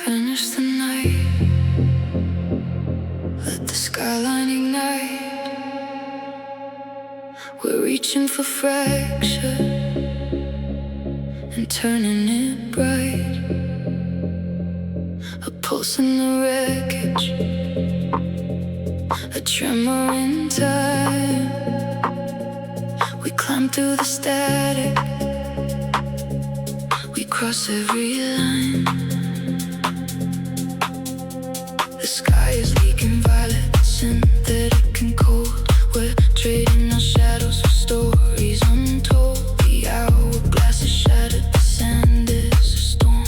Finish the night, let the skyline ignite. We're reaching for fracture and turning it bright. A pulse in the wreckage, a tremor in time. We climb through the static, we cross every line. The sky is leaking violet, synthetic and cold. We're trading our shadows for stories untold. The hourglass is shattered, the sand is a storm,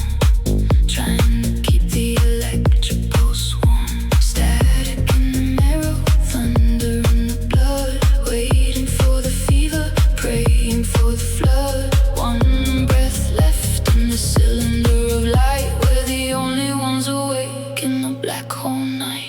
trying to keep the electric pulse warm. Static in the marrow, thunder in the blood, waiting for the fever, praying for the flood. One breath left in the cylinder of light. We're the only ones awake in the black hole night.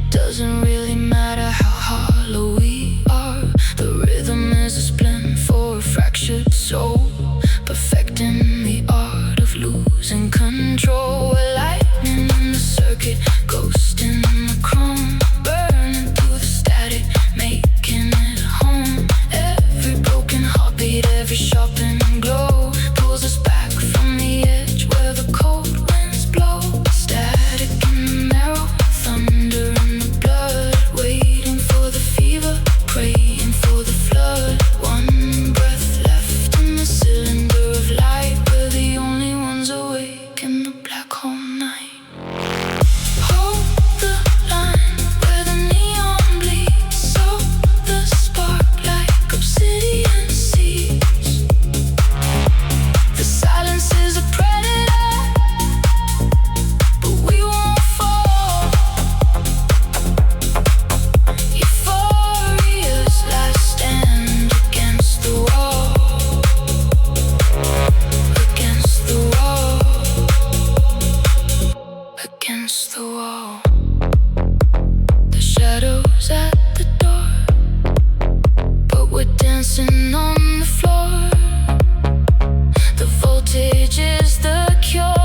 Doesn't really matter how hollow we are. The rhythm is a splint for a fractured soul, perfecting the art of losing control. We're lightning in the circuit, ghost in the chrome, burning through the static, making it home. Every broken heartbeat, every sharpened glow pulls us back from the edge where the cold winds blow. Static in the marrow, thunder in the blood, waiting for the fever, praying for the flood. One breath left in the cylinder of light. We're the only ones awake in the black hole night. Hold the line where the neon bleeds, so the spark like obsidian seeds. The silence is a predator, but we won't fall. Euphoria's last stand against the wall, against the wall, against the wall. The shadows at the door, but we're dancing on the floor. The voltage is the cure,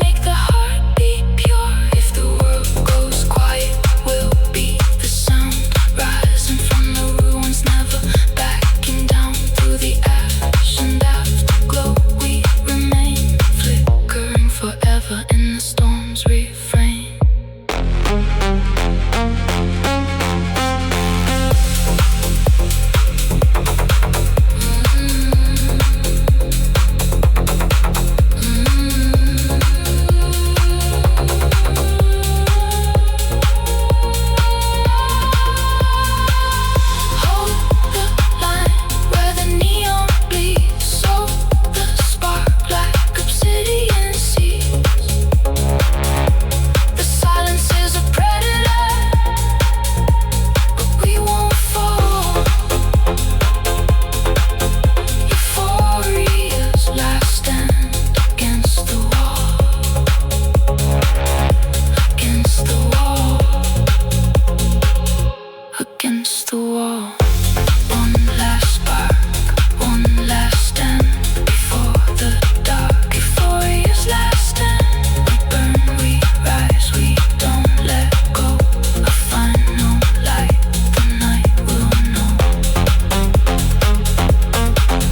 make the heart beat pure. If the world goes quiet, we'll be the sound, rising from the ruins, never backing down. Through the ash and afterglow we remain, flickering forever in the storm's refrain. Hold the line where the neon bleeds, so the spark like obsidian seeds. The silence is a predator, but we won't fall. Euphoria's last stand against the wall, against the wall, against the wall. One last spark, one last stand before the dark. Euphoria's last stand. We burn, we rise, we don't let go. A final light, the night will know.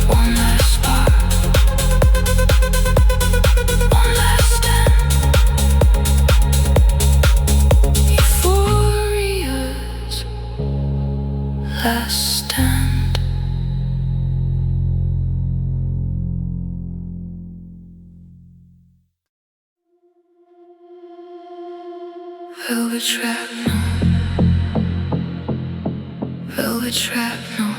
One last spark, one last stand. Euphoria's last stand. shrapnel, velvet shrapnel.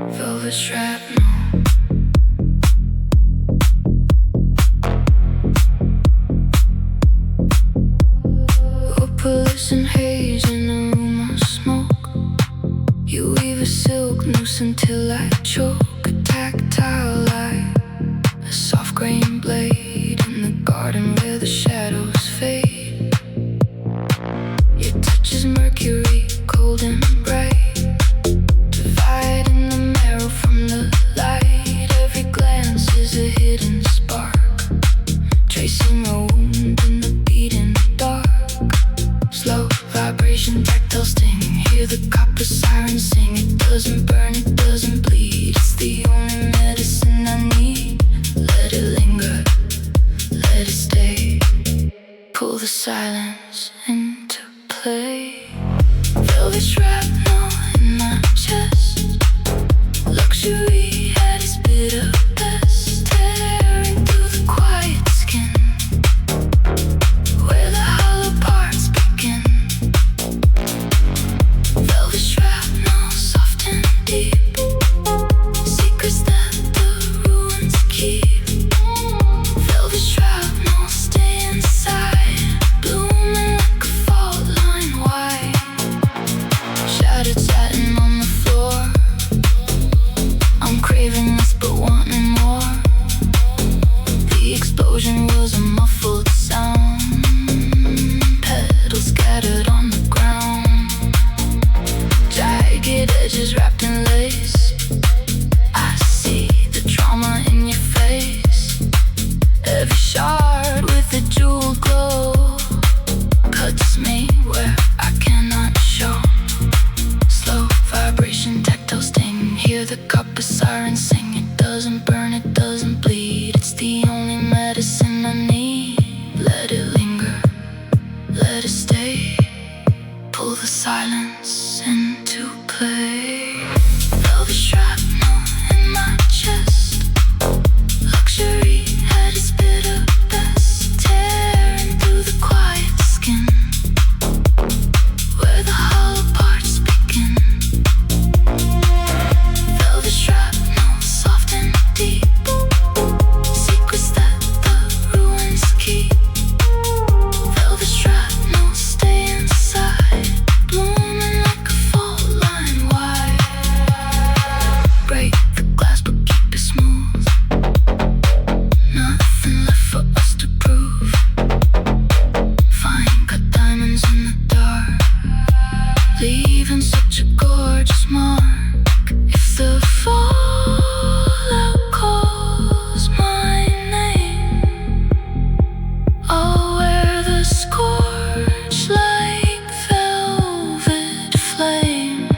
Velvet shrapnel. Opalescent and haze in a room of smoke. You weave a silk noose until I choke. A tactile light, a soft grain blade in the garden where the shadows fade. Your touch is mercury, cold and bright, dividing the marrow from the light. Every glance is a hidden spark, tracing a wound in the beating dark. Slow vibration, tactile sting. Hear the copper siren sing. It doesn't burn, it doesn't bleed. It's the only medicine I need. Let it linger, let it stay. Pull the silence into play. Velvet shrapnel in my chest. Luxury at its bitter best. Tearing through the quiet skin, where the hollow parts begin. Velvet shrapnel, soft and deep. Secrets that the ruins keep. Velvet shrapnel, stay inside. Blooming like a fault line wide. Shattered satin on the floor. I'm craving this but wanting more. The explosion was a muffled sound. Petals scattered on the ground. Jagged edges wrapped in lace. I see the trauma in your face. Every shard with a jewel glow cuts me where I cannot show. Slow vibration, tactile sting. Hear the copper siren sing. It doesn't burn, it doesn't bleed. It's the only medicine I need. Let it linger, let it stay. Pull the silence into play. Velvet shrapnel in my chest. Luxury at its bitter best. Tearing through the quiet skin, where the hollow parts begin. Velvet shrapnel, soft and deep. Secrets that the ruins keep. Velvet shrapnel, stay inside. Blooming like a fault line wide. Break the glass but keep it smooth. Nothing left for us to prove. Fine cut diamonds in the dark, leaving such a gorgeous mark. If the fallout calls my name, I'll wear the scorch like velvet flame.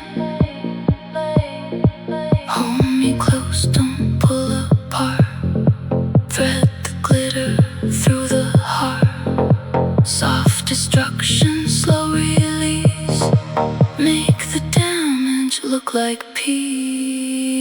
Hold me close, don't pull apart. Thread the glitter through the heart. Soft destruction, slow release. Make the damage look like peace.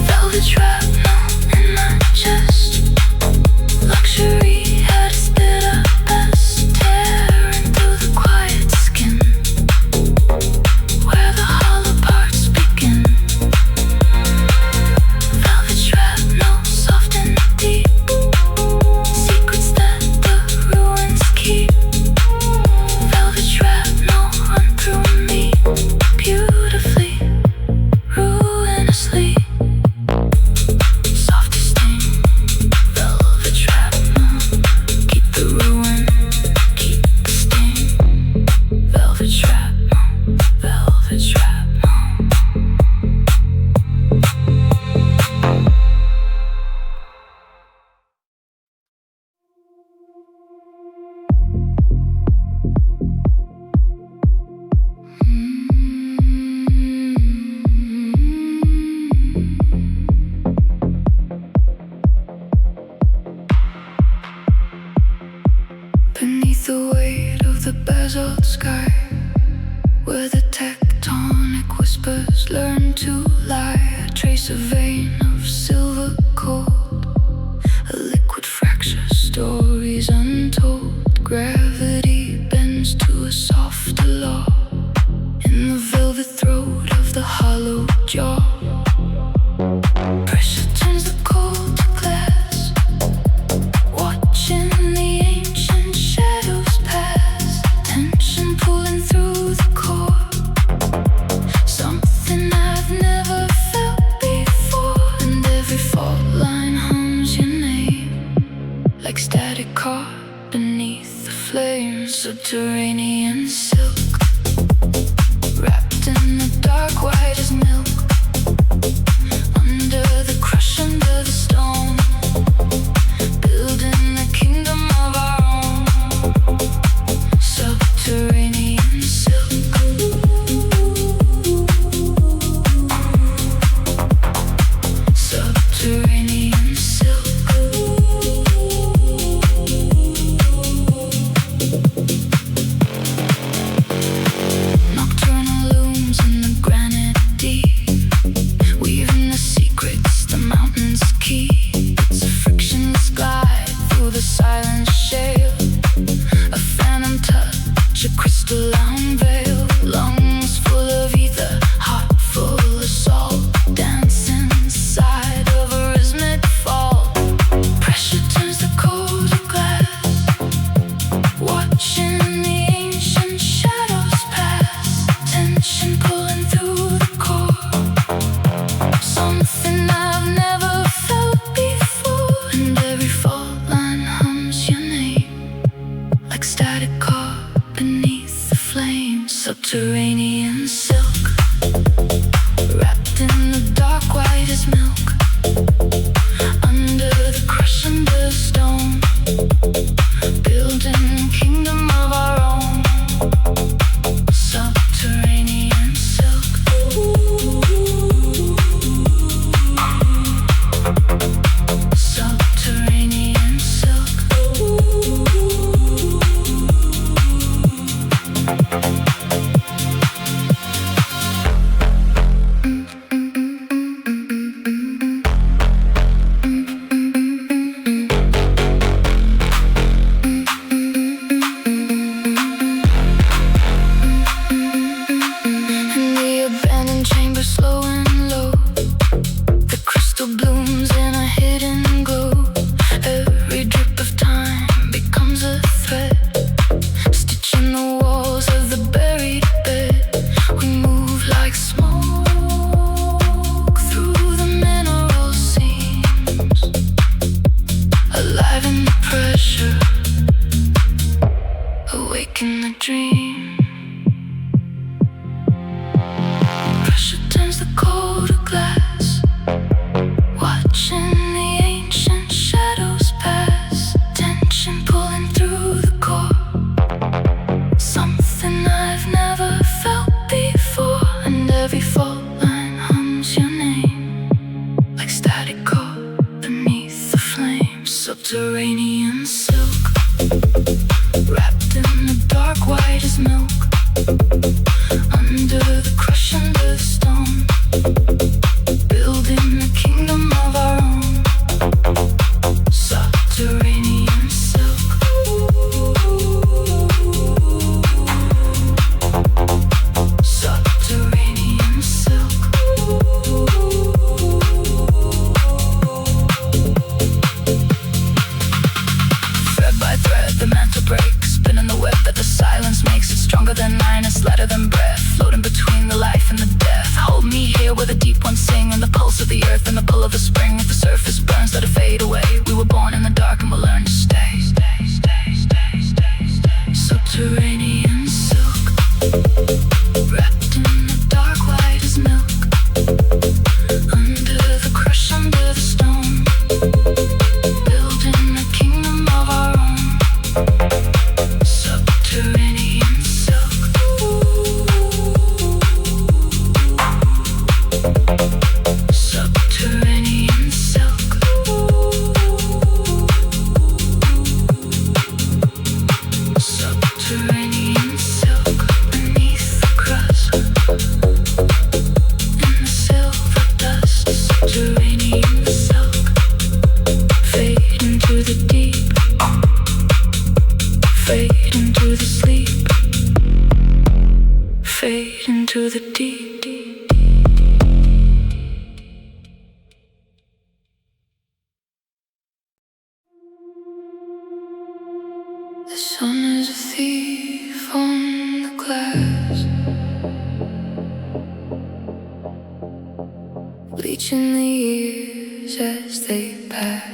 Velvet shrapnel in my chest. Luxury at its bitter best. Tearing through the quiet skin, where the hollow parts begin. Velvet shrapnel, soft and deep. Secrets that the ruins keep. Velvet shrapnel, run through me beautifully, ruinously. the basalt sky, where the tectonic whispers learn to lie. I trace a vein of silver cold, a liquid fracture, stories untold. Gravity bends to a softer law, in the velvet throat of the hollow jaw. Pressure turns the cold to glass, watching the ancient shadows pass. Tension pulling through the core, something I've never felt before. And every fault line hums your name, like static caught beneath the flames. Subterranean silk, wrapped in the dark white as milk. Under the crush, under the stone, building the kingdom of our own. Subterranean silk, subterranean silk. Nocturnal looms in the granite deep, weaving the secrets the mountains keep. It's a frictionless glide through the silent shale, a phantom touch, a crystalline veil. Lungs full of ether, heart full of salt, dance inside of a rhythmic fall. Pressure turns the cold to glass, watching the ancient shadows pass. Tension pulling through the core, something I've never felt before. And every fault line hums your name, like static caught beneath the flames. Subterranean silk, wrapped in the dark white as milk. Under the crush, under the stone, building a kingdom of our own. Subterranean silk, subterranean silk. In the abandoned chamber, slow and low, the crystal blooms in a hidden glow. Every drip of time becomes a thread, stitching the walls of the buried bed. We move like smoke through the mineral seams, alive in the pressure, awake in the dream. Pressure turns the cold to glass, watching the ancient shadows pass. Tension pulling through the core, something I've never felt before. And every fault line hums your name, like static caught beneath the flames. Subterranean silk, wrapped in the dark white as milk. Under the crush, under the stone, building the kingdom of our own. Subterranean silk, subterranean silk. Thread by thread, the mantle breaks, spinning the web that the silence makes. It's stronger than iron, it's lighter than breath, floating between the life and the death. Hold me here where the deep ones sing, and the pulse of the earth and the pull of the spring. If the surface burns, let it fade away. We were born in the dark and we'll learn to stay. Subterranean silk, wrapped in the dark white as milk. Under the crush, under the stone, building the kingdom of our own. Subterranean silk, subterranean silk. The sun is a thief on the glass, bleaching the years as they pass.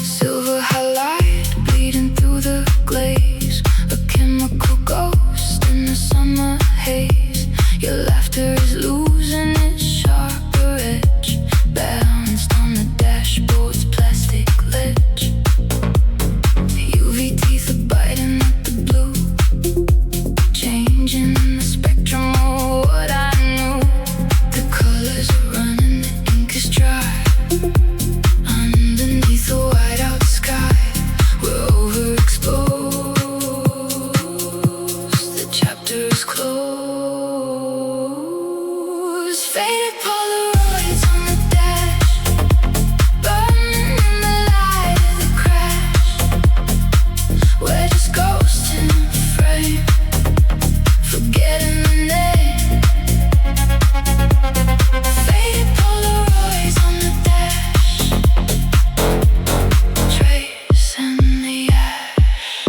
Silver highlight bleeding through the glaze, a chemical ghost in the summer haze. Your laughter is losing its sharper edge, balanced on the dashboard's plastic ledge. UV teeth are biting at the blue, changing the spectrum of what I knew. The colors are running, the ink is dry. Underneath the whiteout sky, we're overexposed. The chapter is closed. Faded Polaroids on the dash, burning in the light of the crash. We're just ghosts in the frame, forgetting the name. Faded Polaroids on the dash, tracing the ash.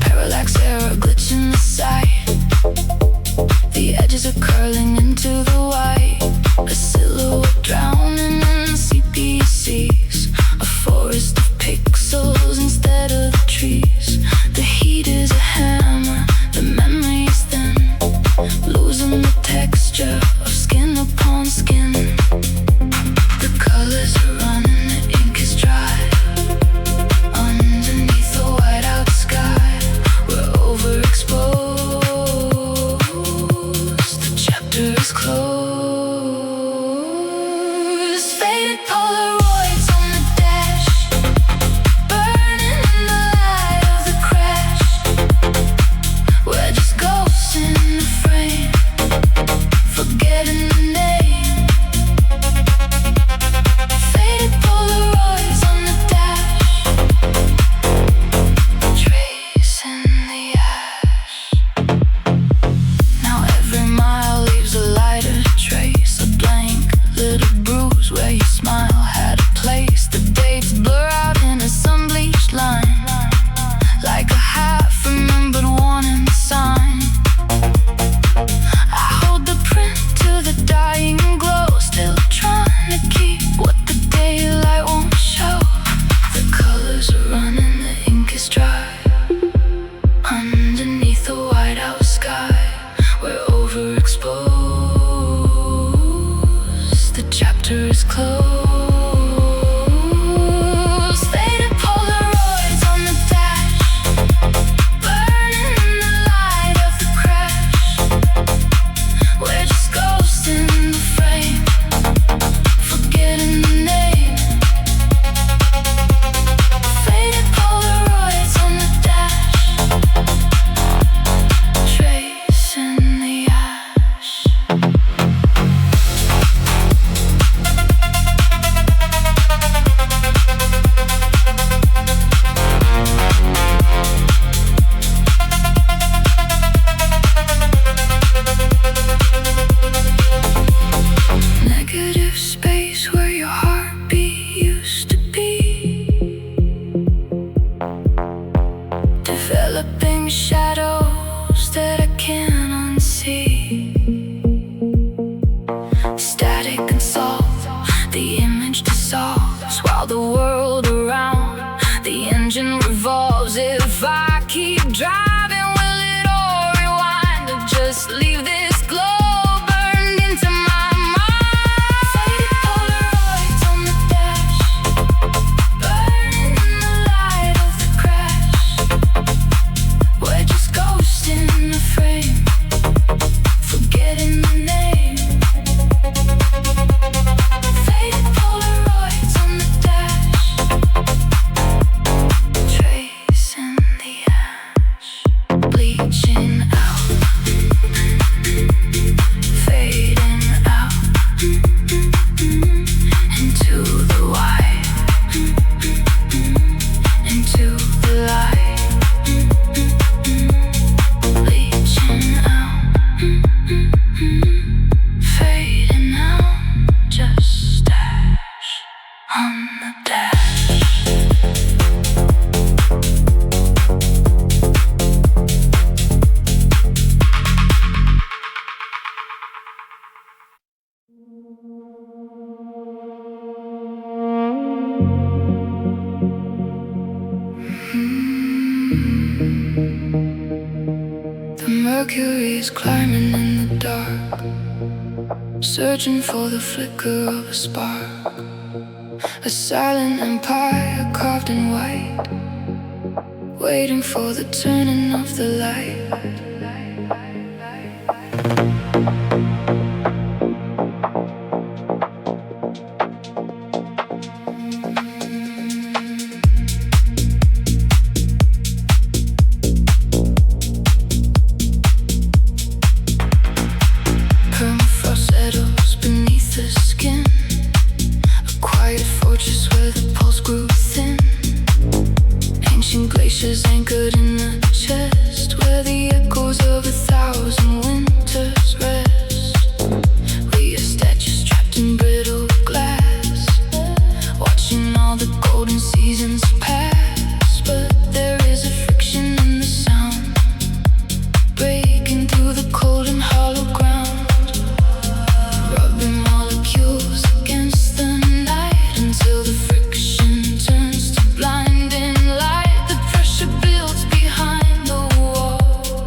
Parallax error, glitch in the sight. The edges are curling into the white, a silhouette drowning in CPCs, a forest of pixels instead of the trees. The heat is a hammer, the memory is thin, losing the texture of skin upon skin. The colors are running, the ink is dry. Underneath the whiteout sky, we're overexposed. The chapter is closed. Faded Polaroids on the dash, burning in the light of the crash. We're just ghosts in the frame, forgetting the name. Faded Polaroids on the dash, tracing the ash. Now every mile leaves a lighter trace, a blank little bruise where your smile had a place. The dates blur out in a sun-bleached line, like a half-remembered warning sign. I hold the print to the dying glow, still trying to keep what the daylight won't show. The colors are running, the ink is dry. Underneath the whiteout sky, we're overexposed. The chapter is closed. Faded Polaroids on the dash, burning in the light of the crash. We're just ghosts in the frame, forgetting the name. Faded Polaroids on the dash, tracing the ash. memories climbing in the dark, searching for the flicker of a spark. A silent empire carved in white, waiting for the turning of the light. Permafrost settles beneath the skin, a quiet fortress where the pulse grew thin. Ancient glaciers anchored in the chest, where the echoes of 1,000 winters rest. We are statues trapped in brittle glass, watching all the golden seasons pass. But there is a friction in the sound, breaking through the cold and hollow ground, rubbing molecules against the night until the friction turns to blinding light. The pressure builds behind the wall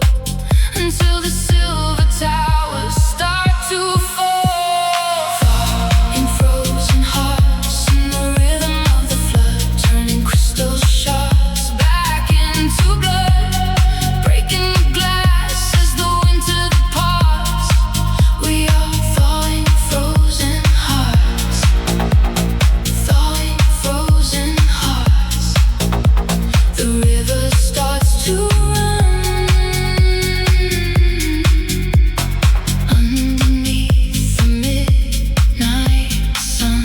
until the silver towers start to fall. In frozen hearts, in the rhythm of the flood, turning crystal shards back into blood, breaking the glass as the winter departs. We are thawing frozen hearts, thawing frozen hearts. The river starts to run underneath the midnight sun.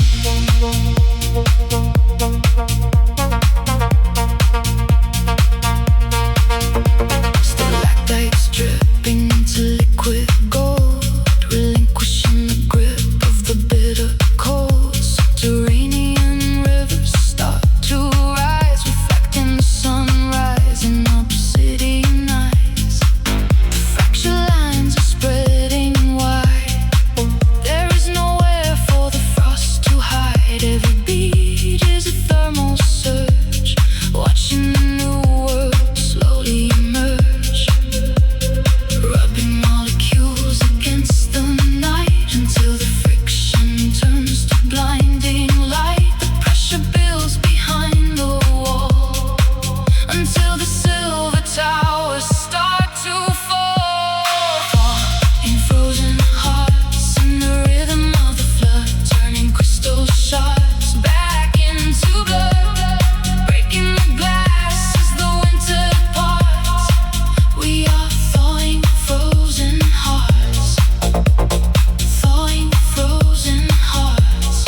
Stalactites dripping into liquid gold, relinquishing the grip of the bitter cold. Subterranean rivers start to rise, reflecting the sunrise in obsidian eyes. The fracture lines are spreading wide, there is nowhere for the frost to hide. Every beat is a thermal surge, watching the new world slowly emerge, rubbing molecules against the night until the friction turns to blinding light. The pressure builds behind the wall until the silver towers start to fall. In frozen hearts, in the rhythm of the flood, turning crystal shards back into blood, breaking the glass as the winter parts. We are thawing frozen hearts, thawing frozen hearts.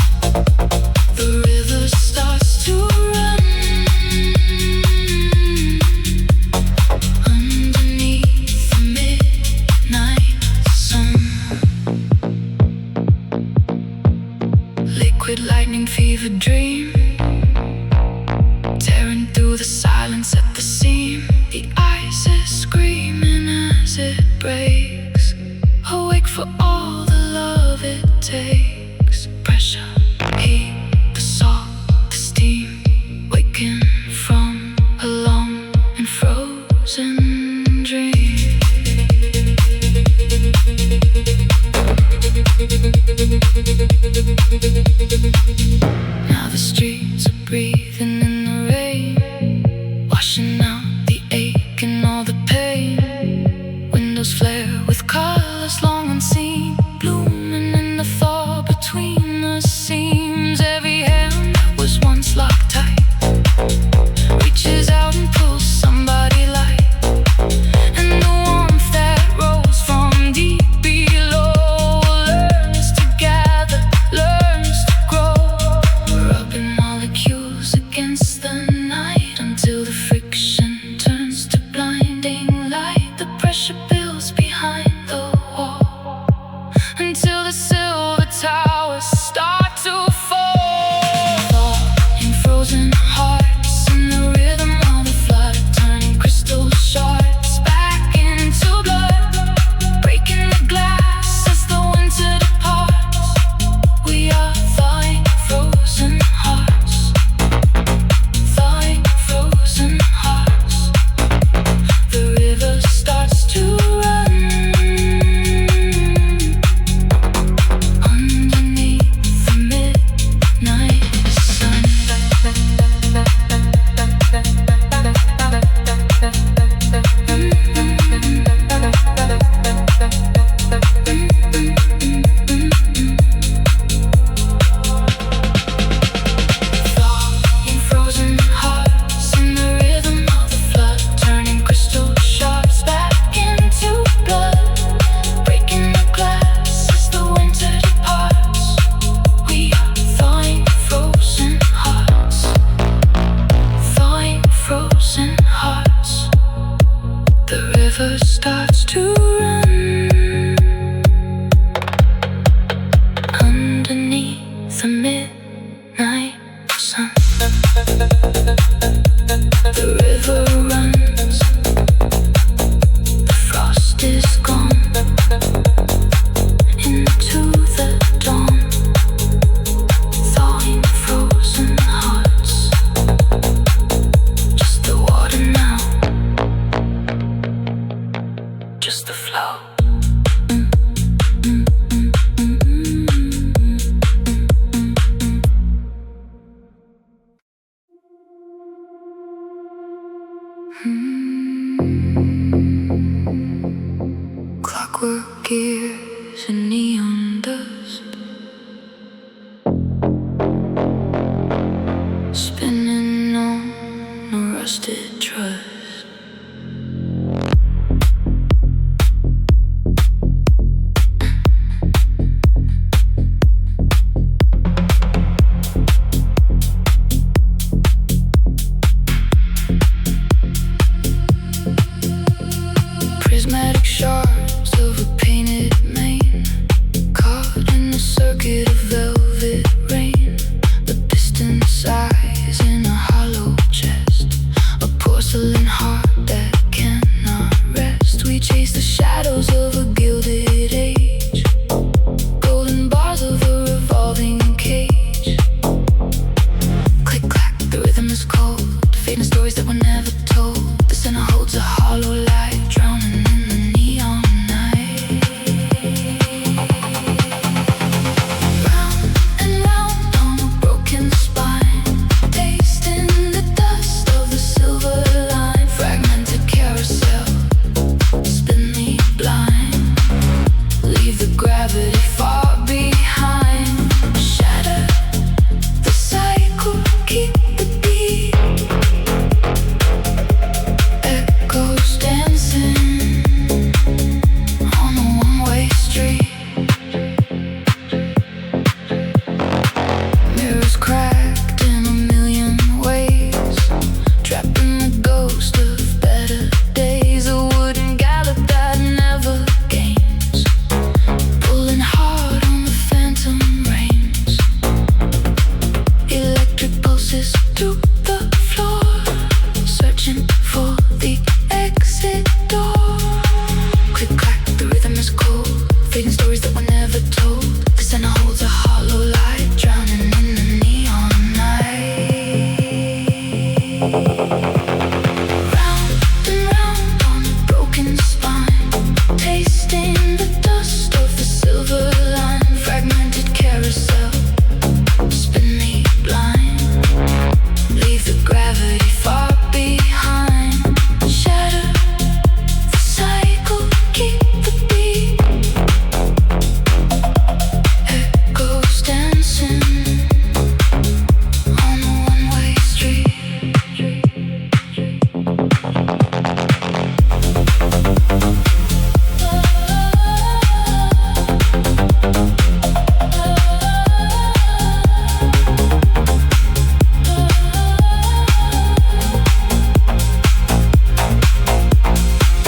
The river starts to run underneath the midnight sun. Liquid lightning fever dream, tearing through the silence at the seam. The ice is screaming as it breaks, awake for all the love it takes. Pressure, heat, the salt, the steam, waking from a long and frozen dream. Now the streets are breathing in the rain, washing out the ache and all the pain. Windows flare with colors long unseen, blooming in the thaw between the seams. Every hand that was once locked tight reaches out and pulls somebody light, and the warmth that rose from deep below learns to gather, learns the midnight sun. The river runs, the frost is gone, into the dawn, thawing frozen hearts. Just the water now, just the flow. Clockwork gears and neon dust, spinning on a rusted trust. Prismatic shards of a painted mane, caught in a circuit of velvet rain. The piston sighs in a hollow chest, a porcelain heart that cannot rest. We chase the shadows of a gilded age, golden bars of a revolving cage. Click clack, the rhythm is cold, fading stories that were never told. The center holds a hollow light, drowning in the neon night. Round and round on a broken spine, tasting the dust of the silver line. Fragmented carousel, spin me blind, leave the gravity far behind. Shatter the cycle, keep the beat. Echoes dancing on a one-way street. Mirrors cracked in a million ways, trapped in the ghost of better days. A wooden gallop that never gains, pulling hard on the phantom reins. Electric pulses through the floor, searching for the exit door. Click clack, the rhythm is cold, fading stories that were never told. The center holds a hollow light, drowning in the neon night. Round and round on a broken spine, tasting the dust of the silver line. Fragmented carousel, spin me blind, leave the gravity far behind. Shatter the cycle, keep the beat. Echoes dancing on a one-way street.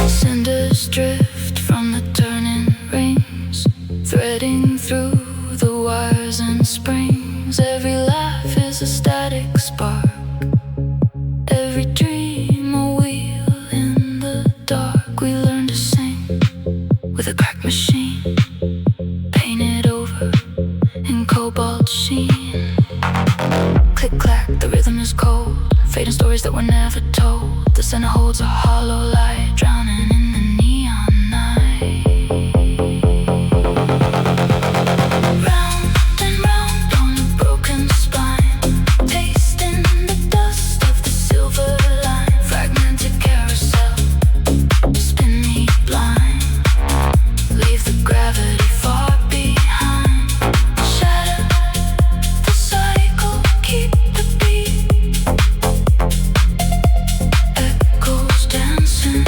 Cinders drift from the turning rings, threading through the wires and springs. Every laugh is a static spark, every dream a wheel in the dark. We learn to sing with a crack machine, painted over in cobalt sheen. Click clack, the rhythm is cold, fading stories that were never told. The center holds a hollow light, drowning in the neon night. Round and round on a broken spine, tasting the dust of the silver line. Fragmented carousel, spin me blind, leave the gravity far behind. Shatter the cycle, keep the beat. Echoes dancing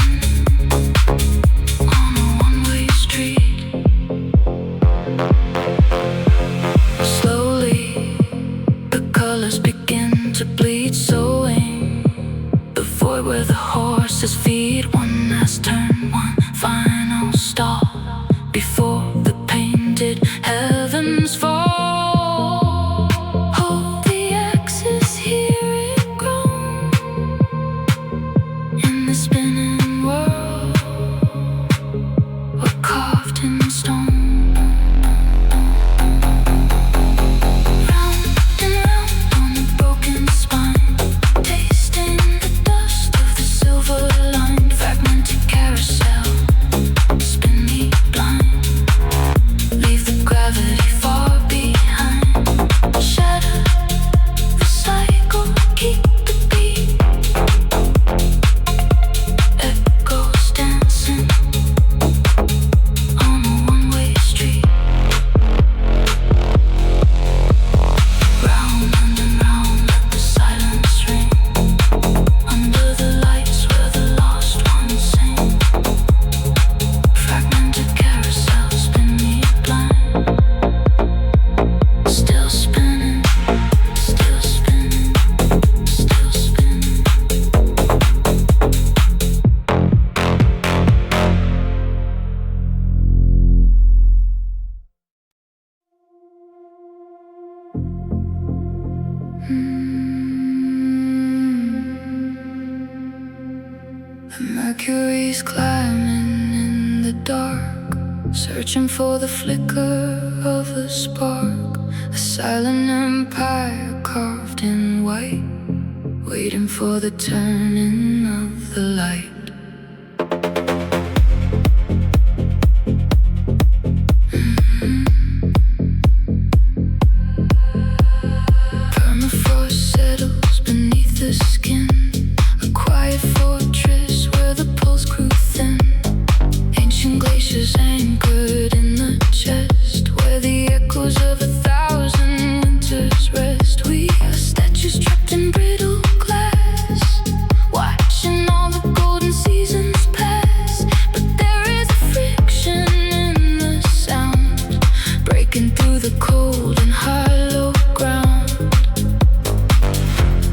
Mercury's climbing in the dark, searching for the flicker of a spark. A silent empire carved in white, waiting for the turning of the light. Permafrost settles beneath the skin, a quiet fortress where the poles grew thin. Ancient glaciers anchored in the chest, where the echoes of 1,000 winters rest. We are statues trapped in brittle glass, watching all the golden seasons pass. But there is a friction in the sound, breaking through the cold and hollow ground.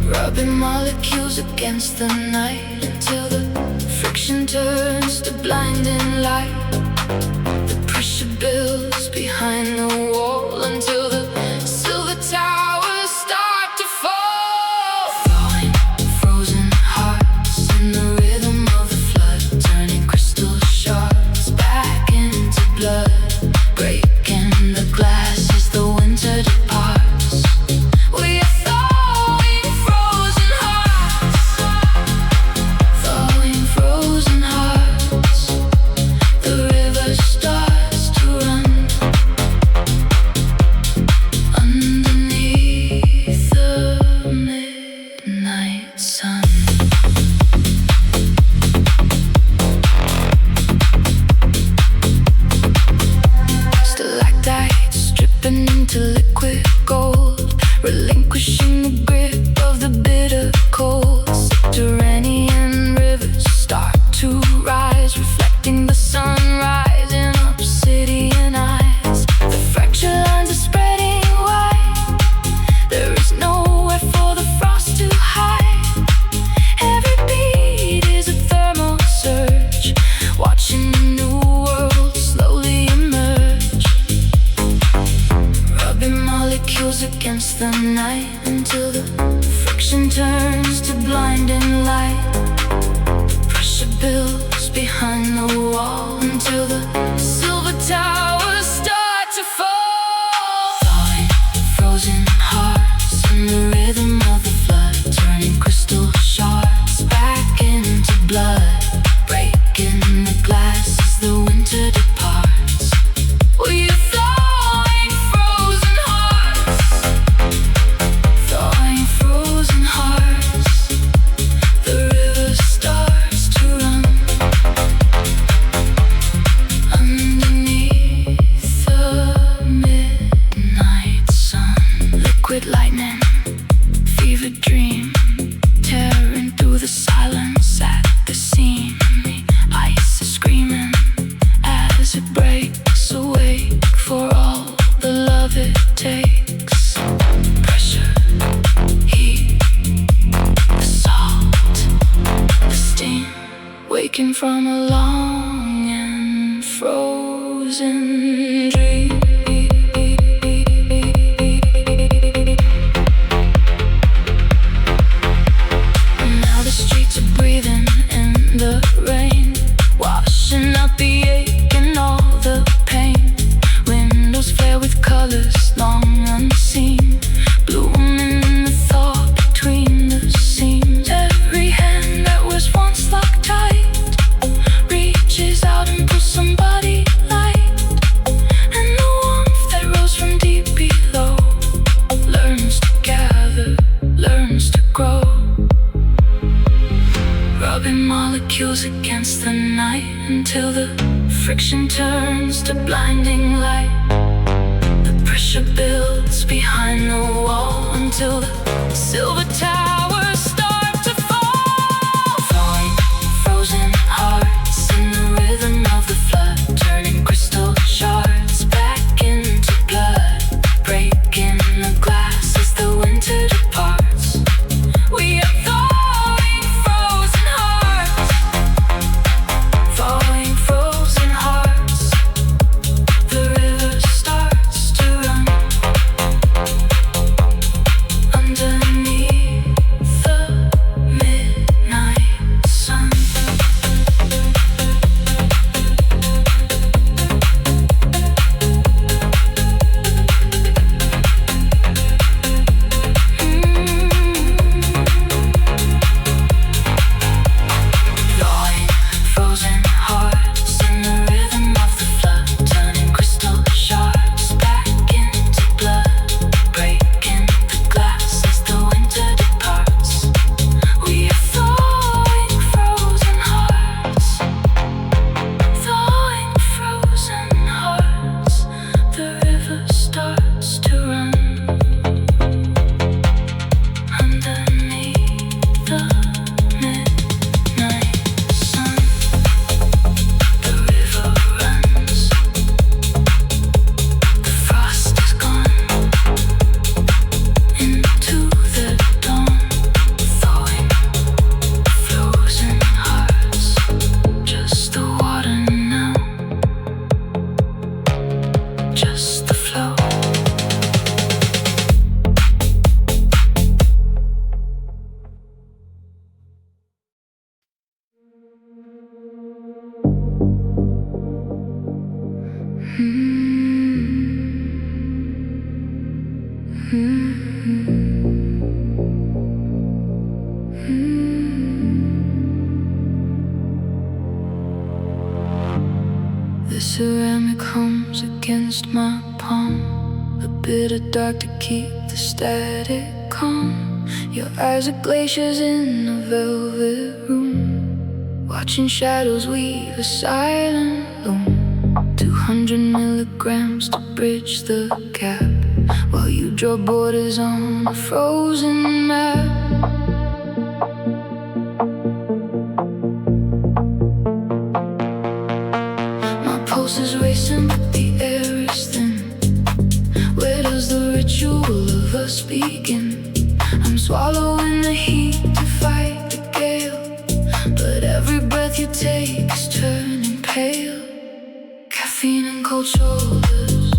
Rubbing molecules against the night until the friction turns to blinding light. The pressure builds behind the wall until the silver towers start to fall. Thawing frozen hearts in the rhythm of the flood, turning crystal shards back into blood. Breaking the glass as the winter departs. We are thawing frozen hearts, thawing frozen hearts. The river starts to run underneath the midnight sun. Stalactites dripping into liquid gold, relinquishing the grip of the bitter cold. Subterranean rivers start to rise, reflecting the sunrise in obsidian eyes. The fracture lines are spreading wide, there is nowhere for the frost to hide. Every beat is a thermal surge, watching a new world slowly emerge. Rubbing molecules against the night until the friction turns to blinding light. The pressure builds behind the wall until the silver towers start to fall. Thawing frozen hearts in the rhythm of the flood, turning crystal shards back into blood. Breaking the glass as the winter departs. We are thawing frozen hearts, thawing frozen hearts. The river starts to run underneath the midnight sun. Liquid lightning, fevered dream, tearing through the silence at the seam. The ice is screaming as it breaks awake for all the love it takes. Pressure, heat, the salt, the steam, waking from a long and frozen dream. Now the streets are breathing in the rain, washing out the ache and all the pain. Windows flare with colors long unseen, blooming in the thought between the seams. Every hand that was once locked tight reaches out and pulls somebody light, and the warmth that rose from deep below learns to gather, learns to grow. Rubbing molecules against the night until the friction turns to blinding light. The pressure builds behind the wall until the silver towers start to fall. Thawing frozen hearts in the rhythm of the flood, turning crystal shards back into blood. Breaking the glass as the winter departs. We are thawing frozen hearts, thawing frozen hearts. The river starts to run under The ceramic hums against my palm, a bit of dark to keep the static calm. Your eyes are glaciers in a velvet room, watching shadows weave a silent loom. 200 milligrams to bridge the gap, while you draw borders on a frozen map. Pulse is racing, but the air is thin. Where does the ritual of us begin? I'm swallowing the heat to fight the gale, but every breath you take is turning pale. Caffeine and cold shoulders,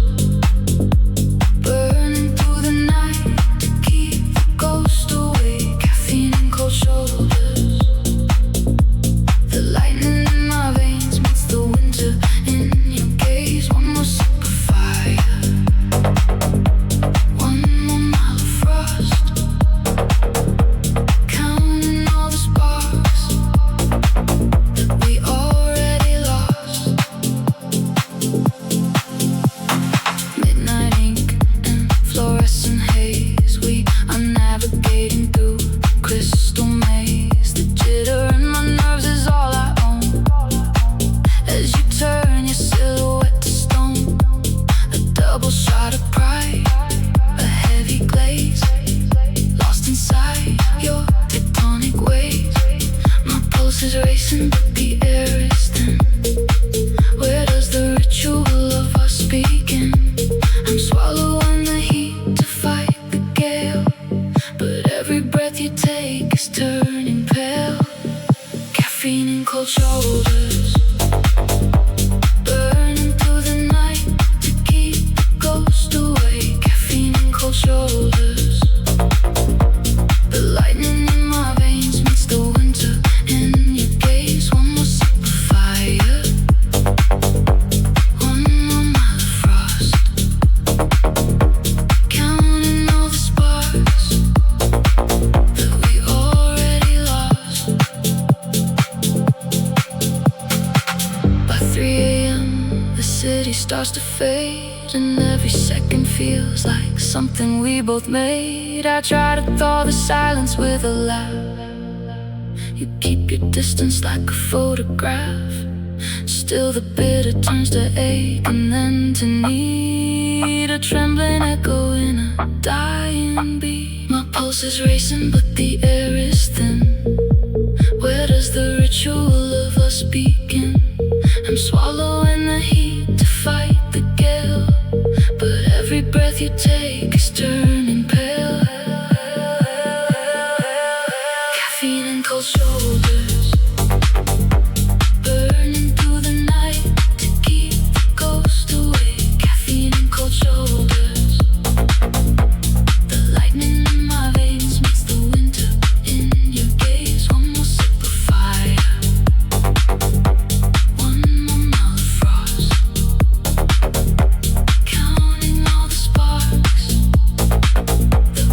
burning through the night to keep the ghost away. Caffeine and cold shoulders, the lightning in my veins meets the winter in your gaze. One more sip of fire, one more mile of frost, counting all the sparks that we already lost. Midnight ink and fluorescent haze, we are navigating through crystal maze. The jitter in my nerves is all I own, as you turn your silhouette to stone. A double shot of pride, a heavy glaze, lost inside your tectonic waves. My pulse is racing, but the air is thin. Where does the ritual of us begin? I'm swallowing the heat to fight the gale, but every breath you take is turning pale. Caffeine and cold shoulders, burning through the night to keep the ghost away. Caffeine and cold shoulders, the lightning in my veins meets the winter in your gaze. One more sip of fire, one more mile of frost, counting all the sparks that we already lost. By 3 a.m. the city starts to fade, and every second feels like something we both made. I try to thaw the silence with a laugh. You keep your distance like a photograph. Still the bitter turns to ache and then to need, a trembling echo in a dying beat. My pulse is racing, but the air is thin. Where does the ritual of us begin? I'm swallowing the heat to fight the gale, but every breath you take is turning pale. Caffeine and cold shoulders, burning through the night to keep the ghost away. Caffeine and cold shoulders, the lightning in my veins meets the winter in your gaze. One more sip of fire, one more mile of frost, counting all the sparks that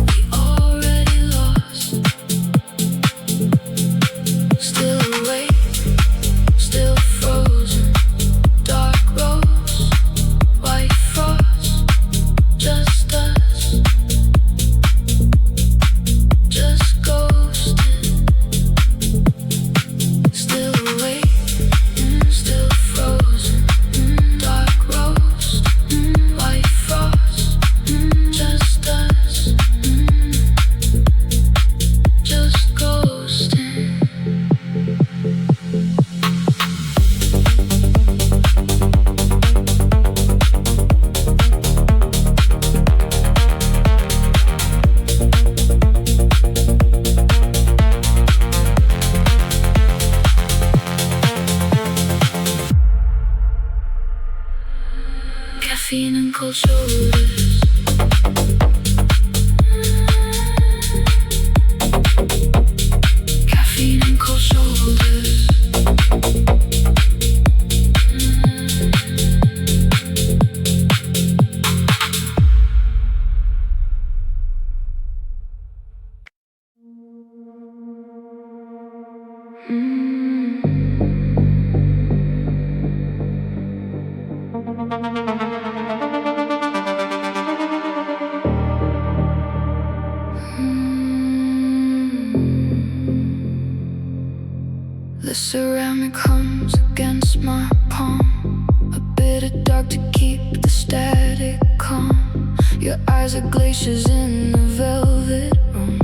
ceramic hums against my palm, a bit of dark to keep the static calm. Your eyes are glaciers in the velvet room,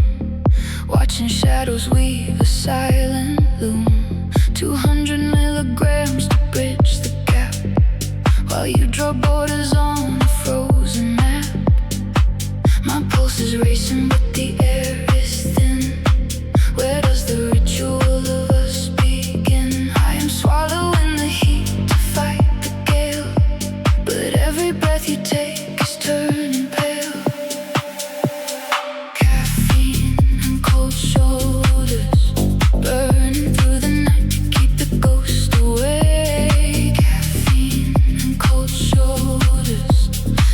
watching shadows weave a silent loom. 200 milligrams to bridge the gap, while you draw borders on a frozen map. My pulse is racing but the air is thin. Where does the ritual of us begin? I am swallowing the heat to fight the gale, but every breath you take is turning pale. Caffeine and cold shoulders, burning through the night to keep the ghost away. Caffeine and cold shoulders,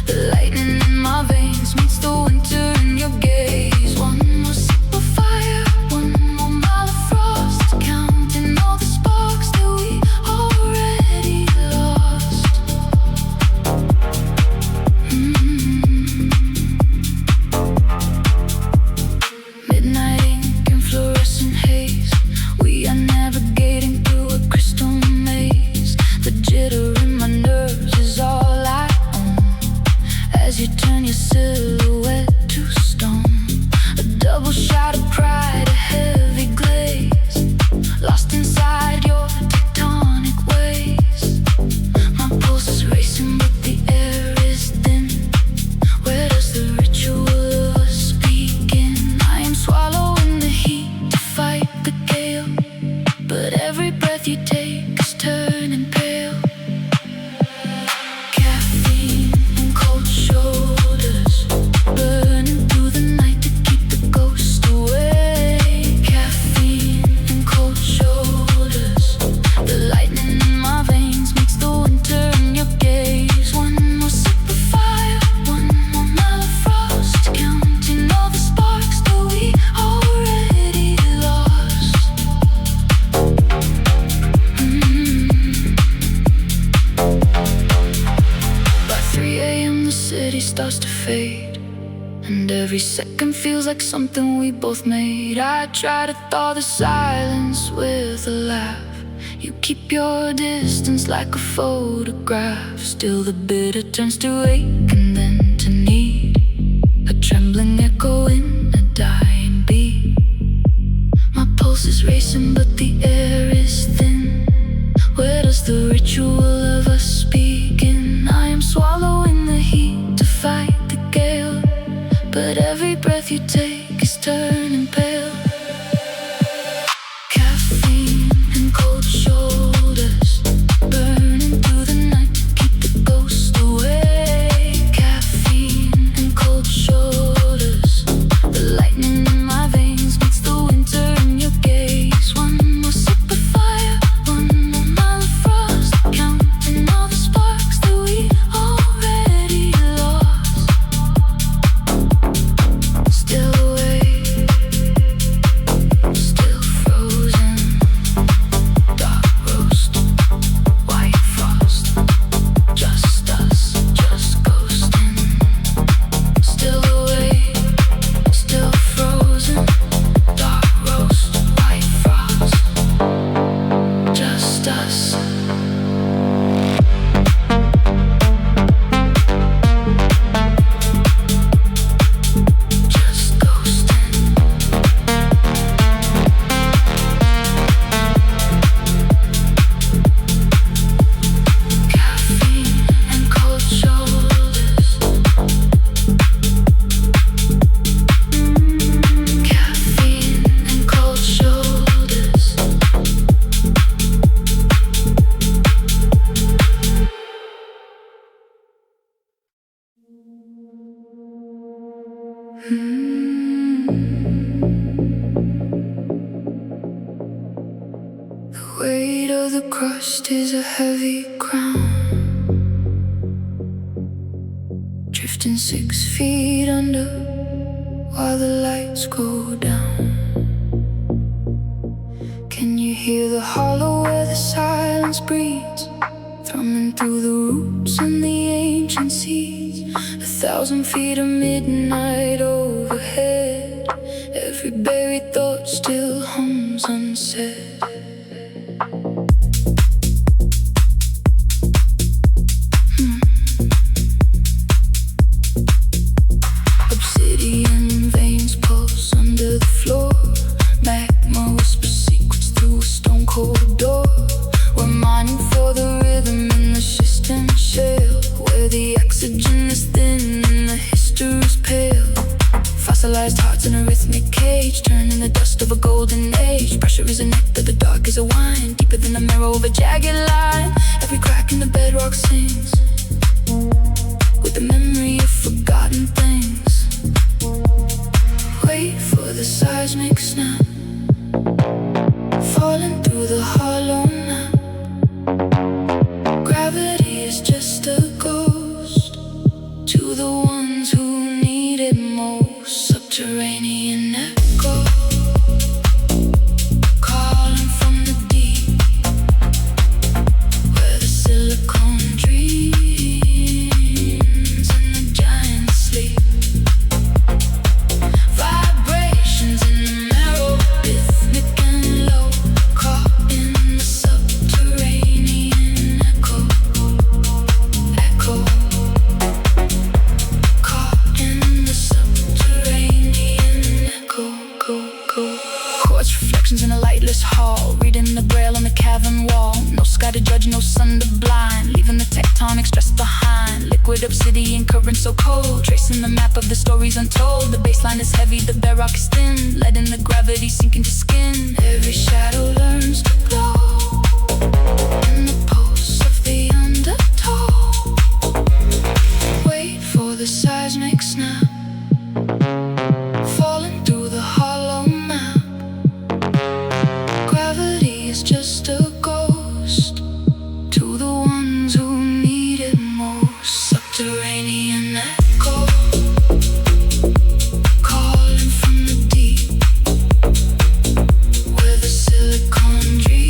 the lightning in my veins meets the winter in your gaze. One more sip of fire, one more mile of frost, counting all the sparks that we already lost. Midnight ink and fluorescent haze, we are navigating through a crystal maze. The jitter in my nerves is all I own, as you turn your silhouette to stone. A double shot of pride, a heavy glaze, lost inside your tectonic ways. My pulse is racing but the air is thin. Where does the ritual of us begin? I am swallowing the heat to fight the gale, but every breath you take is turning pale. Caffeine and cold shoulders, burning through the night to keep the ghost away. Caffeine and cold shoulders, the lightning in my veins makes the winter in your gaze. One more sip of fire, one more mile of frost, counting all the sparks that we already lost. By 3 a.m. the city starts to fade, and every second feels like something we both made. I try to thaw the silence with a laugh. You keep your distance like a photograph. Still the bitter turns to ache and then to need, a trembling echo in a dying beat. My pulse is racing but the air is thin. Where does the ritual of us begin? I am swallowing the heat to fight the gale, but every breath you take is turning pale. Caffeine and cold shoulders, burning through the night to keep the ghost away. Caffeine and cold shoulders, the lightning in my veins makes the winter in your gaze. One more sip of fire, one more mile of frost, counting all the sparks that we already lost. Still awake, still frozen, dark roast, white frost, just us, just ghosting. Still awake, still frozen, dark roast, white frost, just us. Just ghosting. Caffeine and cold shoulders. Caffeine and cold shoulders. The weight of the crust is a heavy crown, drifting 6 feet under while the lights go down. Can you hear the hollow where the silence breathes, thrumming through the roots and the ancient seeds? 1,000 feet of midnight overhead, every buried thought still hums unsaid. fossilized hearts in a rhythmic cage, turning the dust of a golden age. Pressure is a nectar, the dark is a wine, deeper than the marrow of a jagged line. Every crack in the bedrock sings with the memory of forgotten things. Wait for the seismic snap, falling through the hollow night. Gravity is just a ghost to the ones who need it most. Subterranean echo, calling from the deep, where the silicone dreams and the giants sleep. Vibrations in the marrow, rhythmic and low, caught in the subterranean echo. Caught in the subterranean echo. Quartz reflections in a lightless hall, reading the braille on the cavern wall. No sky to judge, no sun to blind, leaving the tectonic stress behind. Liquid obsidian current so cold, tracing the map of the stories untold. The baseline is heavy, the bedrock is thin, letting the gravity sink into skin. Every shadow learns to glow in the pulse of the undertow. Wait for the seismic snap, falling through the hollow map. Gravity is just a ghost to the ones who need it most. Subterranean echo, calling from the deep, where the silicone dreams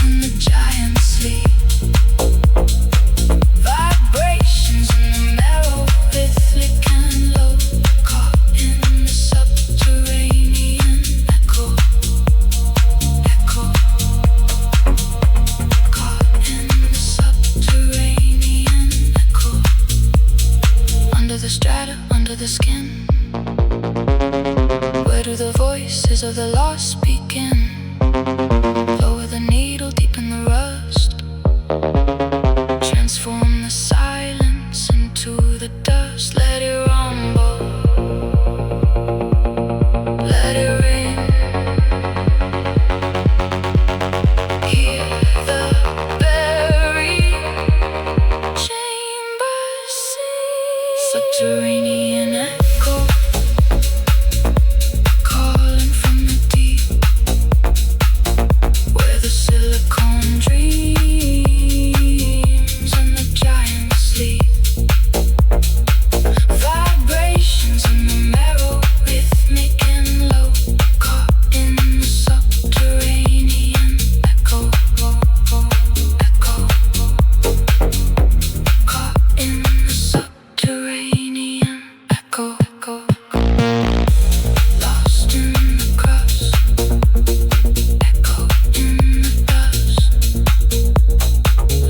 and the giants sleep. Vibrations in the marrow, rhythmic and low, caught in the subterranean echo. Caught in the subterranean echo. Under the strata, under the skin, where do the voices of the lost begin? Lower the needle deep in the rust, transform the silence into the dust. Let it rumble, let it ring. Hear the buried chambers sing. Subterranean echo, calling from the deep, where the silicone dreams and the giants sleep. Vibrations in the marrow, rhythmic and low, caught in the subterranean echo. Caught in the subterranean echo. Lost in the crust, echo in the dust.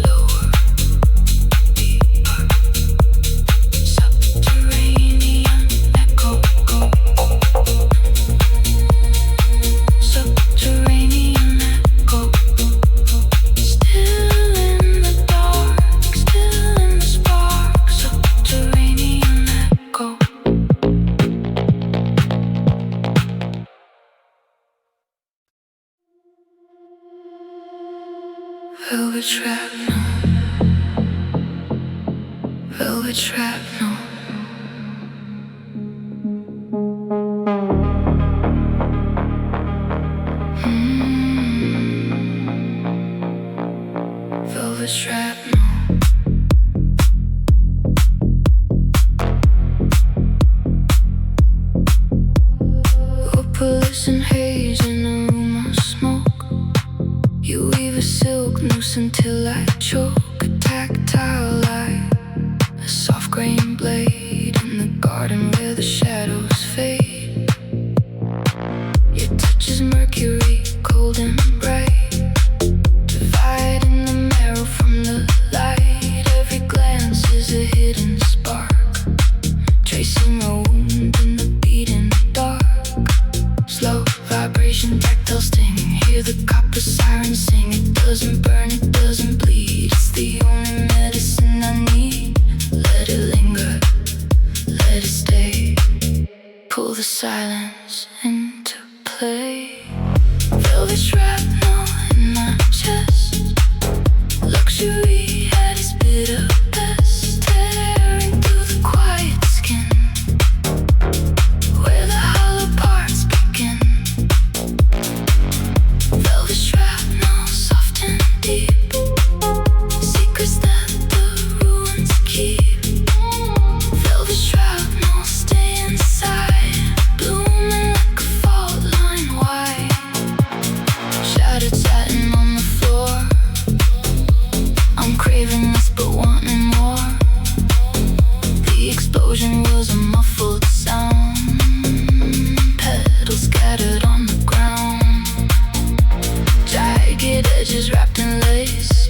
Lower, deeper, subterranean echo. Subterranean echo. Still in the dark, still in the spark. Subterranean echo. Velvet shrapnel, velvet shrapnel. Velvet shrapnel. Opalescent and haze in a room of smoke. You weave a silk noose until I choke. A tactile light, a soft grain blade in the garden where the shadows fade. Your touch is mercury, cold and bright, dividing the marrow from the light. Every glance is a hidden spark, tracing a wound in the beating dark. Slow vibration, tactile sting. Hear the copper siren sing. It doesn't burn, it doesn't bleed. It's the Pull the silence into play. Feel the shrapnel in my chest. Luxury at its bitter best, tearing through the quiet skin, where the hollow parts begin. Velvet shrapnel, soft and deep, secrets that the ruins keep. Velvet shrapnel, stay inside, blooming like a fault line wide. Shattered satin on the floor, I'm craving this but wanting more. The explosion was a muffled sound, petals scattered on the ground, jagged edges wrapped in lace.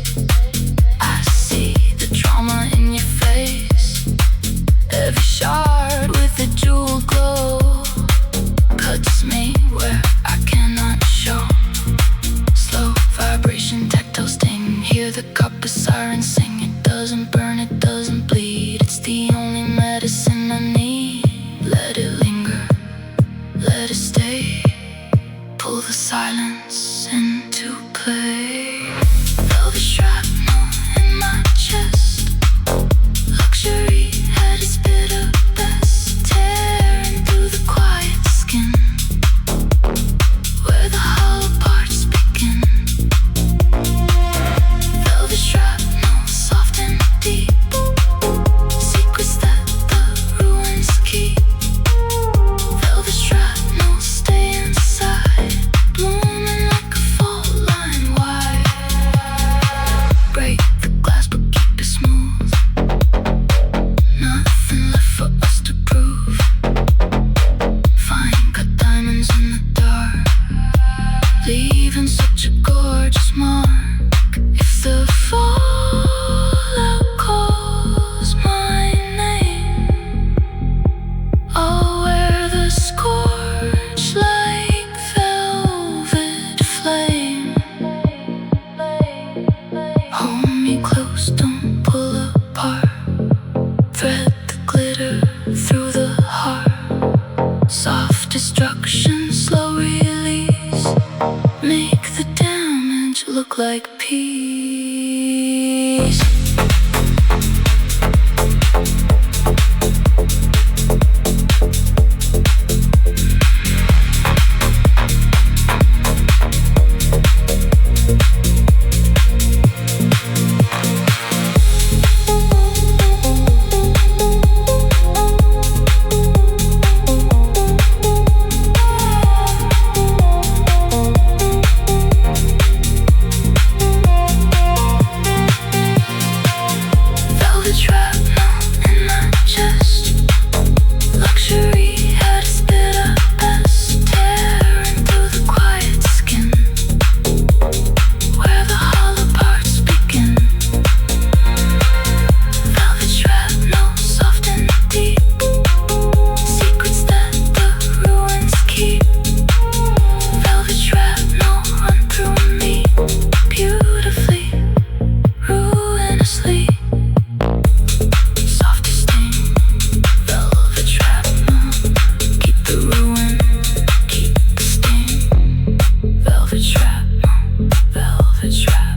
I see the trauma in your face, every shard with a jewel glow cuts me where I cannot show. Slow vibration, tactile sting, hear the copper siren sing. It doesn't burn, it doesn't bleed, it's the only medicine I need. Let it linger, let it stay. Pull the silence into play. Velvet shrapnel in my chest. Luxury at its bitter best, tearing through the quiet skin, where the hollow parts begin. Velvet shrapnel, soft and deep, secrets that the ruins keep. Velvet shrapnel, stay inside, blooming like a fault line wide. Break the glass but keep it smooth, nothing left for us to prove. Fine cut diamonds in the dark, leaving such a gorgeous mark. If the fallout calls my name, I'll wear the scorch like velvet flame. Hold me close, don't pull apart, thread the glitter through the heart. Soft destruction, slow release, make the damage look like peace. Velvet shrapnel in my chest. Luxury at its bitter best, tearing through the quiet skin, where the hollow parts begin. Velvet shrapnel, soft and deep, secrets that the ruins keep. Velvet shrapnel, run through me, beautifully, ruinously. Softest sting, velvet shrapnel, keep the ruin, keep the sting. Velvet shrapnel, velvet shrapnel.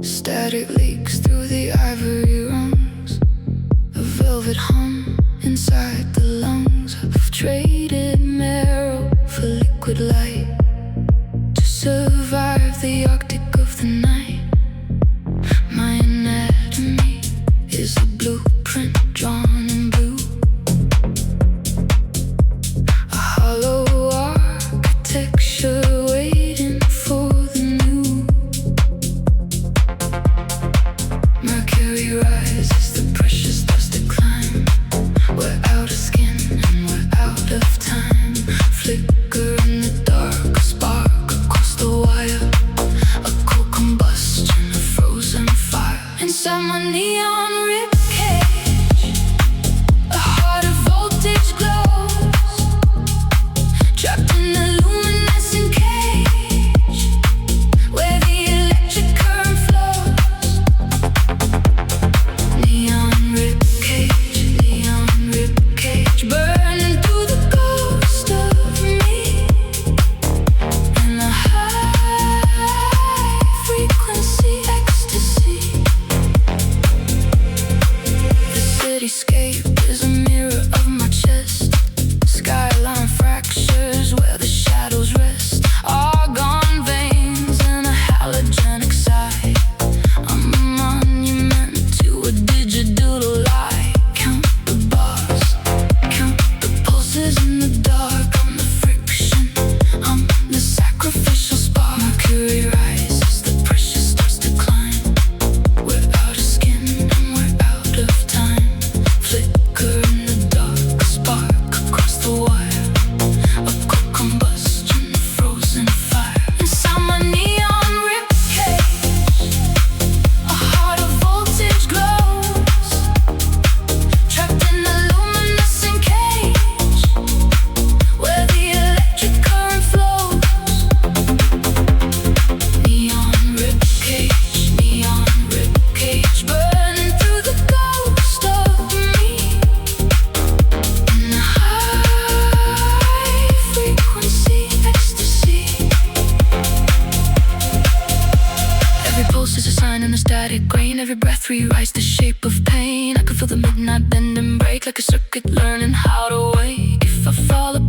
Static leaks through the ivory rungs, a velvet hum inside the lungs. I've traded marrow for liquid light to survive the Arctic of the night. My anatomy is a blueprint drawn in blue, a hollow architecture waiting for the new. Mercury rises, the precious dust to climb. We're out of skin and we're out of time. Flicker in the dark, a spark across the wall. line in the static grain. Every breath rewrites the shape of pain. I can feel the midnight bend and break like a circuit learning how to wake. If I fall apart